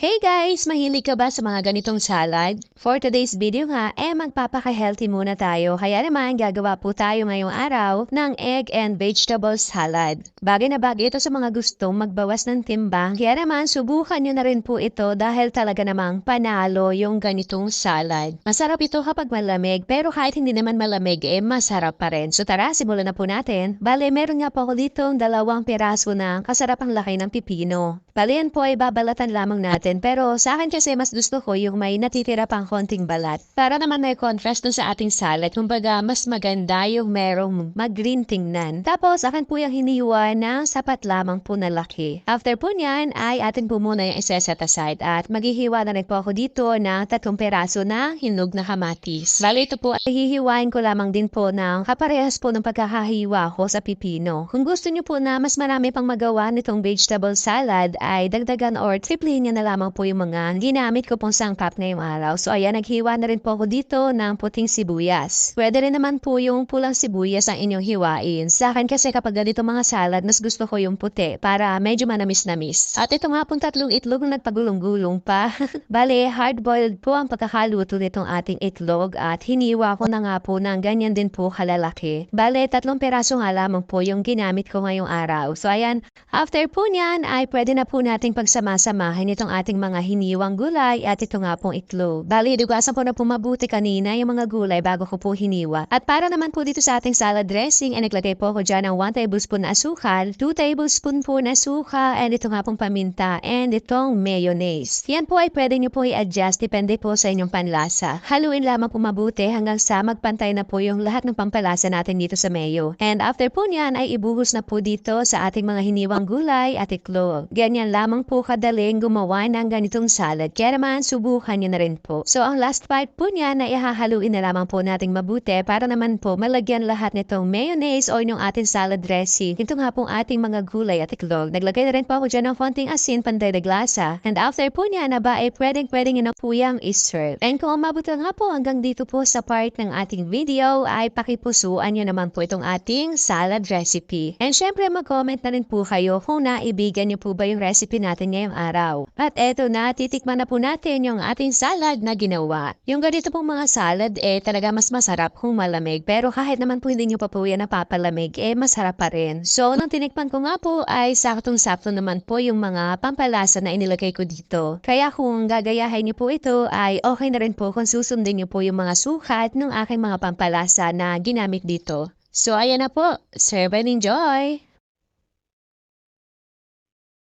Hey guys! Mahilig ka ba sa mga ganitong salad? For today's video nga, magpapaka-healthy muna tayo. Kaya naman, gagawa po tayo ngayong araw ng egg and vegetable salad. Bagay na bagay ito sa mga gustong magbawas ng timbang. Kaya naman, subukan nyo na rin po ito dahil talaga namang panalo yung ganitong salad. Masarap ito kapag malamig, pero kahit hindi naman malamig, masarap pa rin. So tara, simulan na po natin. Bale, meron nga po ako ditong 2 piraso ng kasarapang laki ng pipino. Bale, yan po ay babalatan lamang natin. Pero sa akin kasi mas gusto ko yung may natitira pang konting balat. Para naman may contrast dun sa ating salad. Kumbaga, mas maganda yung merong mag-green tingnan. Tapos, akin po yung hiniwa na sapat lamang po na laki. After po niyan, ay atin po muna yung isa-set aside. At maghihiwa na rin po ako dito ng 3 peraso na hinog na kamatis. Bale, ito po ay hihiwain ko lamang din po ng kaparehas po ng pagkakahiwa ko sa pipino. Kung gusto nyo po na mas marami pang magawa nitong vegetable salad, ay dagdagan or triple niya na lamang po yung mga ginamit ko pong sangkap ngayong araw. So ayan, naghiwa na rin po ako dito ng puting sibuyas. Pwede rin naman po yung pulang sibuyas ang inyong hiwain. Sa akin kasi kapag ganito mga salad, mas gusto ko yung puti para medyo manamis-namis. At ito nga pong 3 itlog na nagpagulong-gulong pa. Bale, hard-boiled po ang pagkakaluto nitong ating itlog at hiniwa ko na nga po ng ganyan din po kalalaki. Bale, 3 peraso nga lamang po yung ginamit ko ngayong araw. So ayan, after po niyan ay pwede na po nating pagsama-samahin itong ating mga hiniwang gulay at ito nga pong itlog. Bali, dugasan po na po mabuti kanina yung mga gulay bago ko po hiniwa. At para naman po dito sa ating salad dressing, ay naglagay po ako dyan ng 1 tablespoon na asukal, 2 tablespoon po na suka, and ito nga pong paminta, and itong mayonnaise. Yan po ay pwede nyo po i-adjust, depende po sa inyong panlasa. Haluin lamang po mabuti hanggang sa magpantay na po yung lahat ng pampalasa natin dito sa mayo. And after po niyan ay ibuhos na po dito sa ating mga hiniwang gulay at itlog. Ganyan lamang po kadaling gumawa ng ganitong salad. Kaya naman, subukan nyo na rin po. So, ang last part po niya na ihahaluin na lamang po nating mabuti para naman po malagyan lahat nitong mayonnaise o yung ating salad dressing. Ito nga pong ating mga gulay at itlog. Naglagay na rin po ako dyan ng konting asin, pandagdag lasa. And after po niya na ba ay pwedeng yun na po yung i-serve. And kung umabot nga po hanggang dito po sa part ng ating video, ay pakipusuan nyo naman po itong ating salad recipe. And syempre, mag-comment na rin po kayo kung naibigan nyo po ba yung recipe natin ngayong araw. At eto na, titikman na po natin yung ating salad na ginawa. Yung ganito pong mga salad, talaga mas masarap kung malamig. Pero kahit naman po hindi nyo pa po yan napapalamig, masarap pa rin. So, nung tinikman ko nga po, ay saktong-sakto naman po yung mga pampalasa na inilagay ko dito. Kaya kung gagayahin nyo po ito, ay okay na rin po kung susundin nyo po yung mga sukat ng aking mga pampalasa na ginamit dito. So, ayan na po. Serve and enjoy!